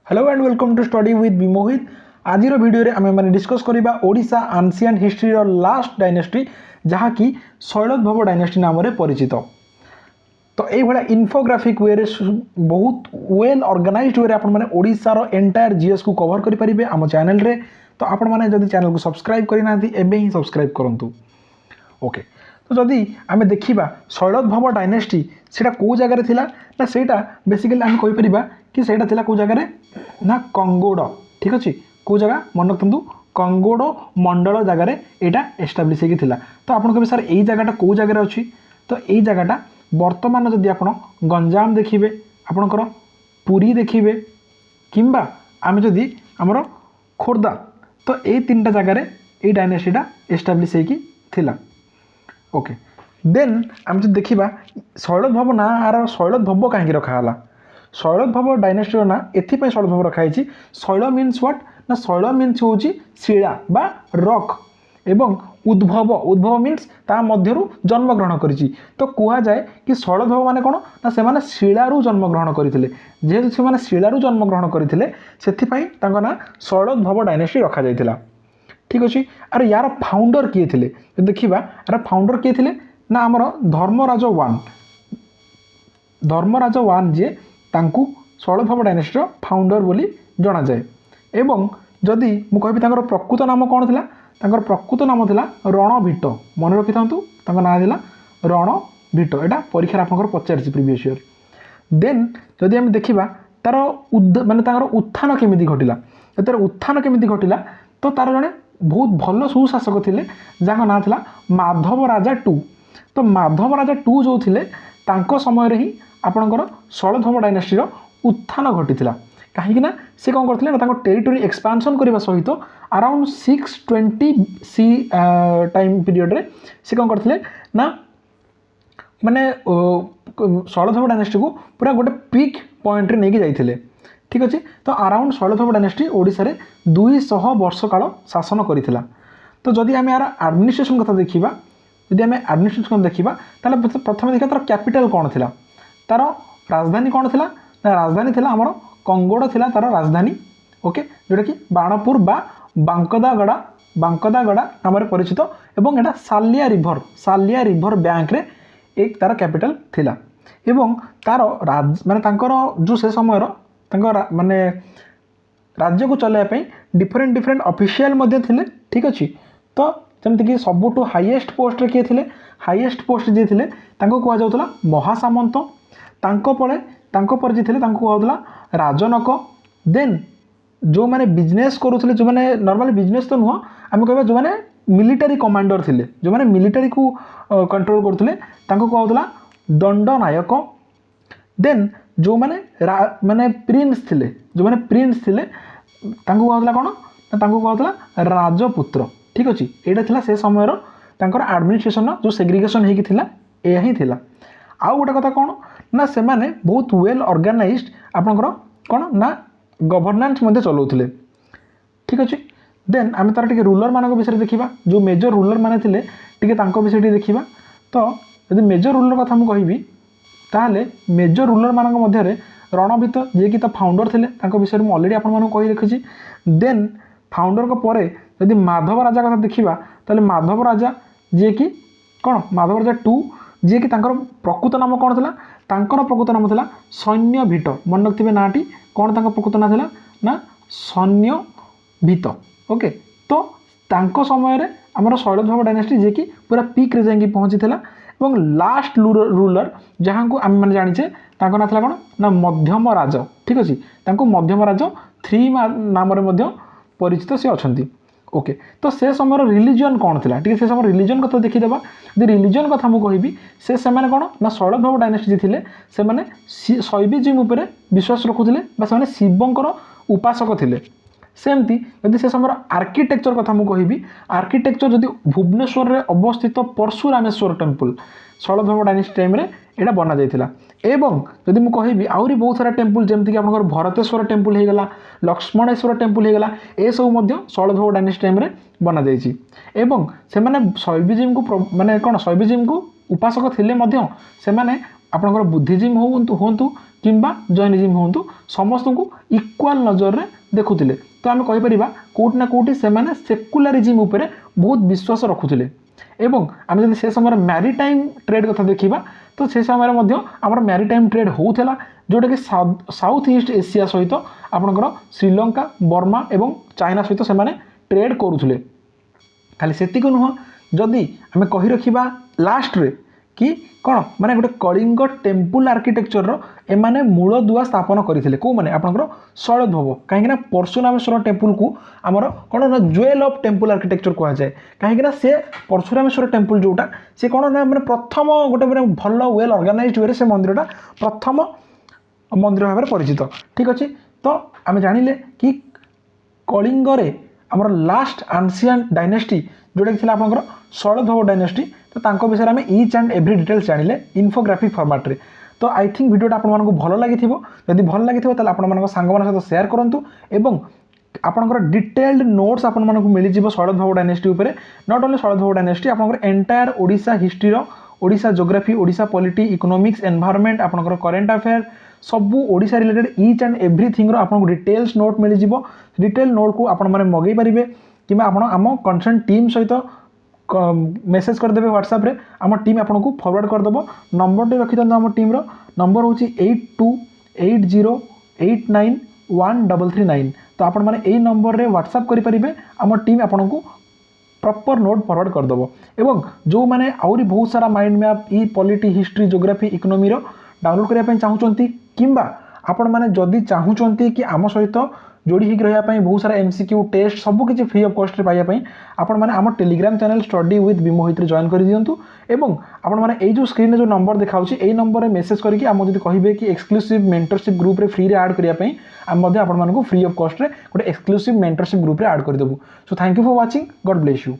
Hello and welcome to study with B Mohit. आज video आम मैंने डिस्कस करवा Odisha ancient history last dynasty जहाँकि शैलभव डायनेस्टी नाम से परिचित। तो ये इनफोग्राफिक वे बहुत वेल ऑर्गेनाइज्ड वे आपने ओडिशार एंटायर जीएस को कवर करेंगे आम चैनल रे। तो आपण मैंने जब चैनल को सब्सक्राइब करना एवं ही सब्सक्राइब करूँ। ओके, तो जदि आम देखा शैलभव डायनेस्टी से कौ जगार थिला ना सेटा बेसिकली आम कहीपर कि सेटा थिला कौ जगार ना कंगोड़। ठीक अच्छे, कौ जगह मन रखु कंगोड़ मंडल जगार यहाँ एस्टाब्लीश होता। तो आप कहे सर यही जगहटा कौ जगार अच्छी, तो यही जगहटा बर्तमान जदि आप गंजाम देखिए, आपणकर पुरी देखिए किंबा आम जदि आमर खोर्धा, तो ये तीन टा जगार ये डायनेस्टीटा एस्टाब्लीश होता। ओके, देन आम जो देखा शैलभव ना आर शैलभव कहीं रखाला। शैलभव डायनेस्टी ना एथपाई शैलभव रखाई। शैल मीन्स व्हाट ना शैल मीन्स हूँ शिला बा रॉक एवं उद्भव। उद्भव मीन्स ता मध्यरु जन्म ग्रहण करिछि। तो कहा जाए कि शैलभव माने कौन ना से माने शिलारू जन्म ग्रहण करथिले। जेहेतु से माने शिलारू जन्म ग्रहण करथिले सेथिपाई तांको ना शैलभव डायनेस्टी रखा जाइथिला। ठीक अच्छे, आर यार फाउंडर किए थे देखा यार फाउंडर किए थे ना आमर धर्मराज वन। धर्मराज वन जी तांकु शैलभव डायनेस्टी फाउंडर बोली जना जाए। एवं जदि मु कहबी तांकर प्रकृत नाम कौन थिला, तांकर प्रकृत नाम थिला रणभीट। मन रखि थांतु तांकर नाम थिला रणभीट। एटा परीक्षा आपनकर पचारछि प्रीवियस ईयर। देन जदि हम देखिबा तार माने तांकर उत्थान केमिति घटिला, तार उत्थान केमिति घटिला, तो तार जने बहुत भल सुशासक थे जहाँ ना था माधव राजा टू। तो माधव राजा टू जो थे तांको समय रे ही आपणकर शैलभव डायनेस्टी उत्थान घटी। कहीं से कौन करते ना टेरिटोरी एक्सपांशन करने सहित अराउंड 620 सी टाइम पीरियड रे से कौन करते ना माने शैलभव डायनेस्टी को पूरा गोटे पीक पॉइंट रे नहीं जाइए। ठीक अच्छे, तो अराउंड शैलभव डायनेस्टी ओडिशा रे 200 वर्ष काल शासन करिथिला। तो जदि आम यार एडमिनिस्ट्रेशन कथा देखा, जदि आम एडमिनिस्ट्रेशन देखा ताले प्रथम देखा तार कैपिटल कौन थिला, तार राजधानी कौन थिला ना राजधानी थिला आमर कंगोड़ थिला तार राजधानी। ओके, जोटा कि बाणपुर बा बांकदागड़ा नाम परिचित। एवं एटा सालिया रिभर बैंक रे एक तार कैपिटल थिला। एवं तार माने तांकर जो से समय माने राज्य को चलाइबा डिफरेंट ऑफिशियल मध्य थिले। ठीक अच्छे, तो जमीक सबुठू हाईएस्ट पोस्ट रे किए थिले, हाईएस्ट पोस्ट जी थिले तांको कहा जाउतला महासामंत। तांको पर जी थिले तांको कहा जाउतला राजनक। देन जो माने बिजनेस करूथिले, जो माने नॉर्मली बिजनेस तो नुह, आम कहबा जो माने मिलिटरी कमांडर थिले, जो माने मिलिटरी को कंट्रोल करूथिले तांको कहा जाउतला दंडनायक। देन जो माने माने प्रिंस थिले, जो माने प्रिंस थिले तांको कहला कोन ना तांको कहला राजपुत्र। ठीक अछि, एटा थिला से समय रो तांकर एडमिनिस्ट्रेशन जो सेग्रीगेशन हेकी थिला एया ही थिला। आ गोटे कथा कोन ना से माने बहुत वेल ऑर्गेनाइज्ड आपनकर कोन ना गवर्नेंस मध्ये चलाउथिले। ठीक अछि, देन आम तार टिके रूलर मानक विषय देखिबा, जो मेजर रूलर माने थिले टिके तांको विषय टिके देखिबा। तो यदि मेजर रूलर कथा मु कहिबी ताहले मेजर रूलर मानक मध्य रणभीत जे कि फाउंडर थिले तांको विषय में ऑलरेडी आपण मानक कहि रखिछि। देन फाउंडर को परे यदि माधव राजा कथा देखिबा ताले माधव राजा जे कि कोन माधव राजा टू जे कि तांकर प्रकृत नाम कोन थिला, तांकर प्रकृत नाम थिला सैन्यभीट। मन रखिबे नाटी कोन तांकर प्रकृत नाम थिला ना सैन्यभीत। ओके, तो तांको समय रे हमर शैलभव डायनेस्टी जे कि पूरा पीक रे जाई पहुंची थिला। एवं लास्ट रूलर जहाँ को आम मैंने जाचे तांको ना थिला कोन ना मध्यम राज। ठीक अच्छे, तांको मध्यम राज 3 नाम रे परिचित से अछंती। ओके, तो से समय रिलीजन कौन थिला, ठीक से समय रिलीजन कथा देखिदेबा। यदि रिलीजन कथा मु कहिबी से माने कोन ना शैलभव डायनेस्टी जे थिले से माने शैविज्म उपरे विश्वास रखुथिले बा से माने शिवंकर उपासक थिले। सेमती यदि से समय आर्किटेक्चर कथा मु कहिबी, आर्किटेक्चर जदि भुवनेश्वर रे अवस्थित परशुरामेश्वर टेम्पल शैलभव डायनेस्टी टाइम रे एटा बना जाइथिला। एवं जदि मु कहिबी आउरी बहुत सारा टेम्पल जेमति कि आपनकर भरतेश्वर टेम्पल हे गला, लक्ष्मणेश्वर टेम्पल हे गला, ए सब मध्य शैलभव डायनेस्टी टाइम रे बना जाइछि। एवं से माने शैविज्म को माने कोन शैविज्म को उपासक थिले मध्य से माने ଆପଣଙ୍କର ବୁଦ୍ଧିଜିମ୍ ହୁଅନ୍ତୁ କିମ୍ବା ଜୈନିଜିମ୍ ହୁଅନ୍ତୁ ସମସ୍ତଙ୍କୁ ଇକ୍ୱାଲ୍ ନଜରରେ ଦେଖୁଥିଲେ। ତ ଆମେ କହିପାରିବା କେଉଁଠି ନା କେଉଁଠି ସେମାନେ ସେକୁଲାରିଜିମ୍ ଉପରେ ବହୁତ ବିଶ୍ୱାସ ରଖୁଥିଲେ। ଏବଂ ଆମେ ଯଦି ସେ ସମୟରେ ମ୍ୟାରିଟାଇମ୍ ଟ୍ରେଡ୍ କଥା ଦେଖିବା ତ ସେ ସମୟରେ ମଧ୍ୟ ଆମର ମ୍ୟାରିଟାଇମ୍ ଟ୍ରେଡ୍ ହେଉଥିଲା, ଯେଉଁଟାକି ସାଉଥ୍ ଇଷ୍ଟ ଏସିଆ ସହିତ ଆପଣଙ୍କର ଶ୍ରୀଲଙ୍କା, ବର୍ମା ଏବଂ ଚାଇନା ସହିତ ସେମାନେ ଟ୍ରେଡ୍ କରୁଥିଲେ। ଖାଲି ସେତିକି ନୁହଁ, ଯଦି ଆମେ କହି ରଖିବା ଲାଷ୍ଟରେ कि कौन माने गोटे कलिंग टेम्पल आर्किटेक्चर एमाने मूलदुआ स्थापन करते कौ मैंने आपंकर शैलद्भव कहीं परशुरामेश्वर टेम्पल को आमर कौन ना ज्वेल ऑफ टेम्पल आर्किटेक्चर कह जाए कहीं से परशुरामेश्वर टेम्पल जोटा से कौन ना मैंने प्रथम गोटे मैंने भल वेल ऑर्गेनाइज्ड वे से मंदिरटा प्रथम मंदिर भाव में परिचित। ठीक अच्छे, तो आम जानिले कि कलिंगरे आमर लास्ट एंशिएंट डायनेस्टी जोटा कि आपंकर शैलद्भव डायनेस्टी, तो तांको विषय में ईच एंड एवरी डिटेल्स जानिले इन्फोग्राफिक फॉर्मेट रे। तो आई थिंक वीडियोटा आपण मानक भल लगी जदि भल लगी ताले आपण मानक सांग मान सहित शेयर करंतु एवं आपनकर डिटेल्ड नोट्स आपण मानक मिल जिवो शैलद्भव डायनेस्टी उपरे। नॉट ओनली शैलद्भव डायनेस्टी आपनकर एंटायर ओडिशा हिस्ट्री रो Odisha geography Odisha polity economics environment आपनकर करंट अफेयर सबू Odisha related each and everything रो आपन डिटेल्स नोट मिल जिवो। डिटेल नोट को आपण माने मगै परिबे किबा आपण आम कंसर्न टीम सहित मेसेज करदे व्हाट्सएप रे आम टीम आपन को फॉरवर्ड करदेव। नंबर टे रखी आम टीम रो नंबर हूँ 8280891339। तो आपण माने एई नंबर रे व्हाट्सएप करि परिबे आम टीम आपन को प्रॉपर नोट फॉरवर्ड करदेव। एवं जो मैंने आउरी बहुत सारा माइंड मैप ई पॉलिटी हिस्ट्री ज्योग्राफी इकोनॉमी रो डाउनलोड करने चाहूँगी किंबा आपण माने जदि चाहूँगी कि आम सहित जोड़ी होकर रहा बहुत सारा एमसीक्यू टेस्ट सबकि फ्री ऑफ कॉस्ट पाइबापी आपण मैंने आम टेलीग्राम चैनल स्टडी विथ विमोहित जॉइन कर दिंतु। एवं आपण मैंने ये जो स्क्रीन जो नंबर देखा ये नंबर में मेसेज करके आम जब कहे कि एक्सक्लूसिव मेंटरशिप ग्रुप रे फ्री रे ऐड करने आम फ्री ऑफ कॉस्ट रे गोटे एक्सक्लूसिव मेंटरशिप ग्रुप रे ऐड करदेबू। So thank you for watching, God bless you.